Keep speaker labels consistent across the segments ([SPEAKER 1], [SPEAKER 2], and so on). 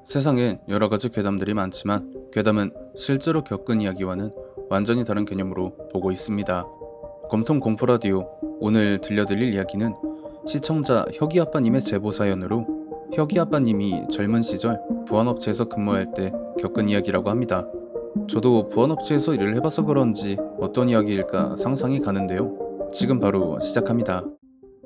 [SPEAKER 1] 세상엔 여러가지 괴담들이 많지만 괴담은 실제로 겪은 이야기와는 완전히 다른 개념으로 보고 있습니다. 검통 공포라디오, 오늘 들려드릴 이야기는 시청자 혁이아빠님의 제보사연으로 혁이아빠님이 젊은 시절 보안업체에서 근무할 때 겪은 이야기라고 합니다. 저도 보안업체에서 일을 해봐서 그런지 어떤 이야기일까 상상이 가는데요. 지금 바로 시작합니다.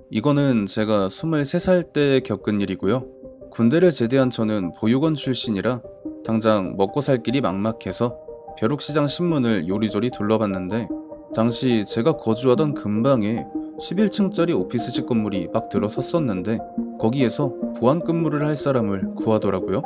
[SPEAKER 1] 이거는 제가 23살 때 겪은 일이고요. 군대를 제대한 저는 보육원 출신이라 당장 먹고 살 길이 막막해서 벼룩시장 신문을 요리조리 둘러봤는데, 당시 제가 거주하던 근방에 11층짜리 오피스직 건물이 막 들어섰었는데 거기에서 보안 근무를 할 사람을 구하더라고요.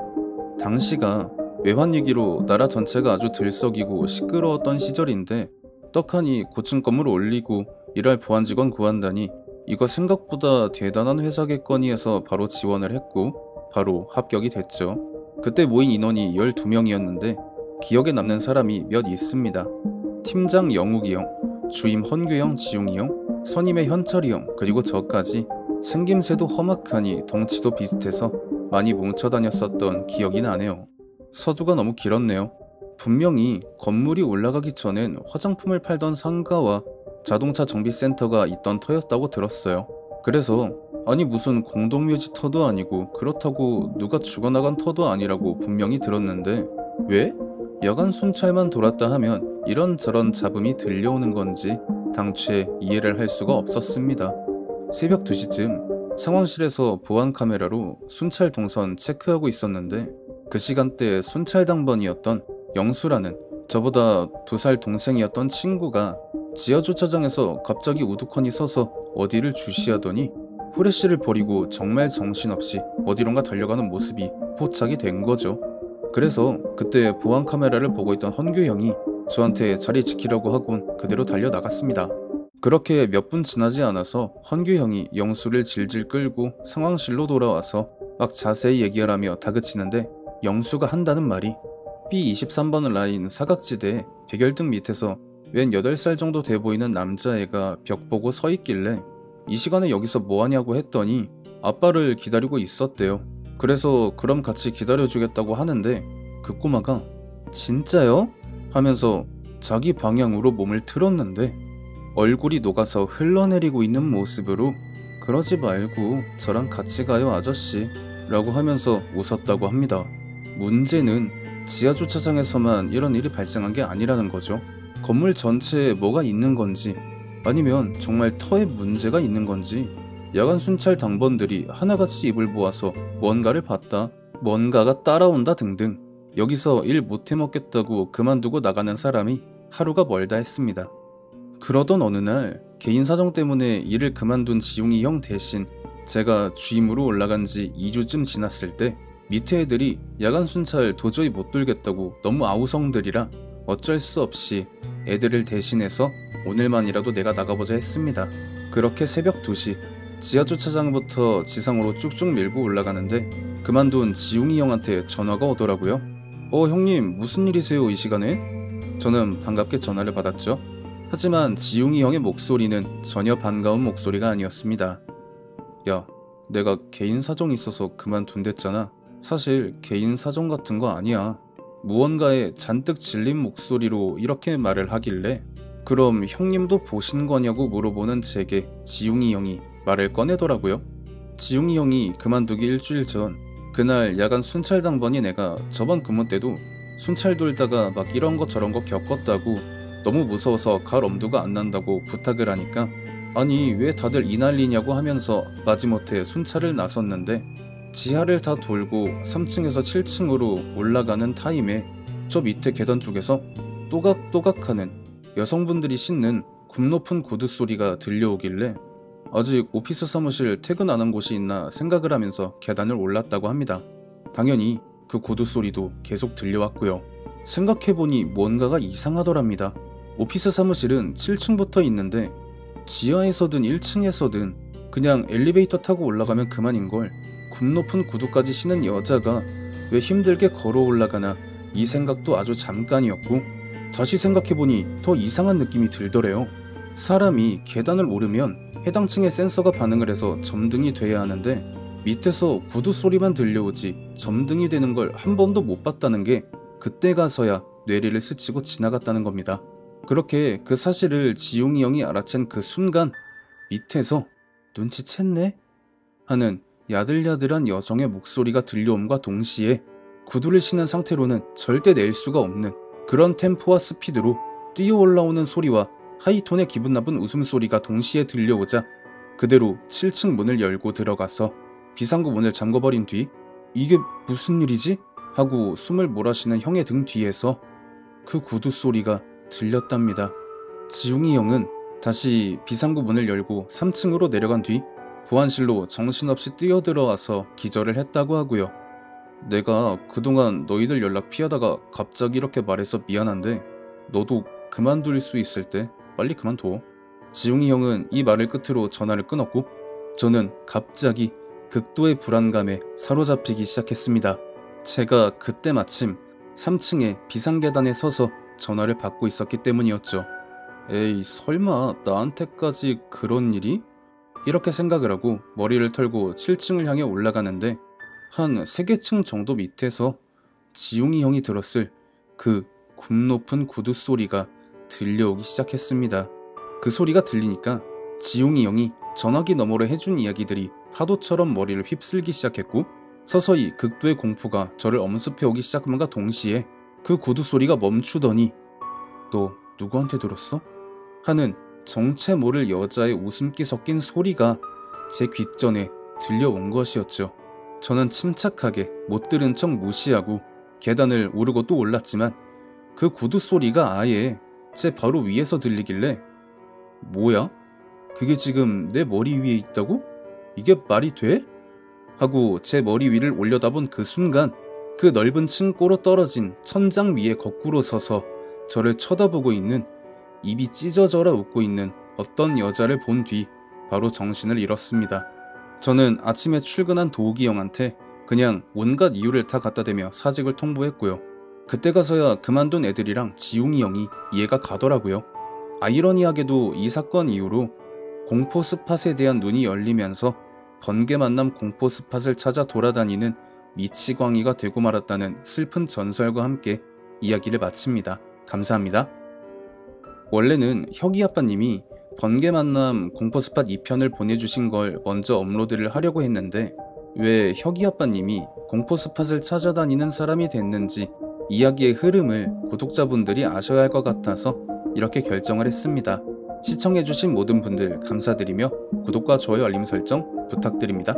[SPEAKER 1] 당시가 외환위기로 나라 전체가 아주 들썩이고 시끄러웠던 시절인데 떡하니 고층 건물 올리고 일할 보안 직원 구한다니 이거 생각보다 대단한 회사겠거니 해서 바로 지원을 했고 바로 합격이 됐죠. 그때 모인 인원이 12명이었는데 기억에 남는 사람이 몇 있습니다. 팀장 영욱이 형, 주임 헌규 형, 지웅이 형, 선임의 현철이 형, 그리고 저까지 생김새도 험악하니 덩치도 비슷해서 많이 뭉쳐다녔었던 기억이 나네요. 서두가 너무 길었네요. 분명히 건물이 올라가기 전엔 화장품을 팔던 상가와 자동차 정비센터가 있던 터였다고 들었어요. 그래서 아니 무슨 공동묘지 터도 아니고 그렇다고 누가 죽어나간 터도 아니라고 분명히 들었는데 왜? 야간 순찰만 돌았다 하면 이런저런 잡음이 들려오는 건지 당최 이해를 할 수가 없었습니다. 새벽 2시쯤 상황실에서 보안 카메라로 순찰 동선 체크하고 있었는데 그 시간대 순찰 당번이었던 영수라는 저보다 2살 동생이었던 친구가 지하 주차장에서 갑자기 우두커니 서서 어디를 주시하더니 후레쉬를 버리고 정말 정신없이 어디론가 달려가는 모습이 포착이 된 거죠. 그래서 그때 보안 카메라를 보고 있던 헌규 형이 저한테 자리 지키라고 하곤 그대로 달려나갔습니다. 그렇게 몇 분 지나지 않아서 헌규 형이 영수를 질질 끌고 상황실로 돌아와서 막 자세히 얘기하라며 다그치는데 영수가 한다는 말이 B23번 라인 사각지대에 대결등 밑에서 웬 8살 정도 돼 보이는 남자애가 벽 보고 서 있길래 이 시간에 여기서 뭐하냐고 했더니 아빠를 기다리고 있었대요. 그래서 그럼 같이 기다려주겠다고 하는데 그 꼬마가 진짜요? 하면서 자기 방향으로 몸을 틀었는데 얼굴이 녹아서 흘러내리고 있는 모습으로 그러지 말고 저랑 같이 가요 아저씨 라고 하면서 웃었다고 합니다. 문제는 지하 주차장에서만 이런 일이 발생한 게 아니라는 거죠. 건물 전체에 뭐가 있는 건지 아니면 정말 터에 문제가 있는 건지 야간 순찰 당번들이 하나같이 입을 모아서 뭔가를 봤다, 뭔가가 따라온다 등등 여기서 일 못해 먹겠다고 그만두고 나가는 사람이 하루가 멀다 했습니다. 그러던 어느 날 개인 사정 때문에 일을 그만둔 지웅이 형 대신 제가 주임으로 올라간 지 2주쯤 지났을 때 밑에 애들이 야간 순찰 도저히 못 돌겠다고 너무 아우성들이라 어쩔 수 없이 애들을 대신해서 오늘만이라도 내가 나가보자 했습니다. 그렇게 새벽 2시 지하주차장부터 지상으로 쭉쭉 밀고 올라가는데 그만둔 지웅이 형한테 전화가 오더라고요. 형님 무슨 일이세요 이 시간에? 저는 반갑게 전화를 받았죠. 하지만 지웅이 형의 목소리는 전혀 반가운 목소리가 아니었습니다. 야, 내가 개인 사정이 있어서 그만둔댔잖아. 사실 개인 사정 같은 거 아니야. 무언가에 잔뜩 질린 목소리로 이렇게 말을 하길래 그럼 형님도 보신 거냐고 물어보는 제게 지웅이 형이 말을 꺼내더라고요. 지웅이 형이 그만두기 일주일 전 그날 야간 순찰 당번인 애가 저번 근무 때도 순찰 돌다가 막 이런 거 저런 거 겪었다고 너무 무서워서 갈 엄두가 안 난다고 부탁을 하니까 아니 왜 다들 이 난리냐고 하면서 마지못해 순찰을 나섰는데 지하를 다 돌고 3층에서 7층으로 올라가는 타임에 저 밑에 계단 쪽에서 또각또각하는 여성분들이 신는 굽 높은 구두 소리가 들려오길래 아직 오피스 사무실 퇴근 안 한 곳이 있나 생각을 하면서 계단을 올랐다고 합니다. 당연히 그 구두 소리도 계속 들려왔고요. 생각해보니 뭔가가 이상하더랍니다. 오피스 사무실은 7층부터 있는데 지하에서든 1층에서든 그냥 엘리베이터 타고 올라가면 그만인걸 굽 높은 구두까지 신은 여자가 왜 힘들게 걸어 올라가나 이 생각도 아주 잠깐이었고 다시 생각해보니 더 이상한 느낌이 들더래요. 사람이 계단을 오르면 해당 층의 센서가 반응을 해서 점등이 돼야 하는데 밑에서 구두 소리만 들려오지 점등이 되는 걸 한 번도 못 봤다는 게 그때 가서야 뇌리를 스치고 지나갔다는 겁니다. 그렇게 그 사실을 지웅이 형이 알아챈 그 순간 밑에서 눈치챘네? 하는 야들야들한 여성의 목소리가 들려옴과 동시에 구두를 신은 상태로는 절대 낼 수가 없는 그런 템포와 스피드로 뛰어 올라오는 소리와 하이톤의 기분 나쁜 웃음소리가 동시에 들려오자 그대로 7층 문을 열고 들어가서 비상구 문을 잠궈버린 뒤 이게 무슨 일이지? 하고 숨을 몰아쉬는 형의 등 뒤에서 그 구두 소리가 들렸답니다. 지웅이 형은 다시 비상구 문을 열고 3층으로 내려간 뒤 보안실로 정신없이 뛰어들어와서 기절을 했다고 하고요. 내가 그동안 너희들 연락 피하다가 갑자기 이렇게 말해서 미안한데 너도 그만둘 수 있을 때 빨리 그만둬. 지웅이 형은 이 말을 끝으로 전화를 끊었고 저는 갑자기 극도의 불안감에 사로잡히기 시작했습니다. 제가 그때 마침 3층의 비상계단에 서서 전화를 받고 있었기 때문이었죠. 에이 설마 나한테까지 그런 일이? 이렇게 생각을 하고 머리를 털고 7층을 향해 올라가는데 한 3개층 정도 밑에서 지웅이 형이 들었을 그 굽 높은 구두 소리가 들려오기 시작했습니다. 그 소리가 들리니까 지웅이 형이 전화기 너머로 해준 이야기들이 파도처럼 머리를 휩쓸기 시작했고 서서히 극도의 공포가 저를 엄습해오기 시작함과 동시에 그 구두 소리가 멈추더니 너 누구한테 들었어? 하는 정체 모를 여자의 웃음기 섞인 소리가 제 귓전에 들려온 것이었죠. 저는 침착하게 못 들은 척 무시하고 계단을 오르고 또 올랐지만 그 구두 소리가 아예 제 바로 위에서 들리길래 뭐야? 그게 지금 내 머리 위에 있다고? 이게 말이 돼? 하고 제 머리 위를 올려다본 그 순간 그 넓은 층고로 떨어진 천장 위에 거꾸로 서서 저를 쳐다보고 있는 입이 찢어져라 웃고 있는 어떤 여자를 본 뒤 바로 정신을 잃었습니다. 저는 아침에 출근한 도욱이 형한테 그냥 온갖 이유를 다 갖다 대며 사직을 통보했고요. 그때 가서야 그만둔 애들이랑 지웅이 형이 이해가 가더라고요. 아이러니하게도 이 사건 이후로 공포 스팟에 대한 눈이 열리면서 번개 만남 공포 스팟을 찾아 돌아다니는 미치광이가 되고 말았다는 슬픈 전설과 함께 이야기를 마칩니다. 감사합니다. 원래는 혁이 아빠님이 번개 만남 공포 스팟 2편을 보내주신 걸 먼저 업로드를 하려고 했는데 왜 혁이 아빠님이 공포 스팟을 찾아다니는 사람이 됐는지 이야기의 흐름을 구독자분들이 아셔야 할 것 같아서 이렇게 결정을 했습니다. 시청해주신 모든 분들 감사드리며 구독과 좋아요 알림 설정 부탁드립니다.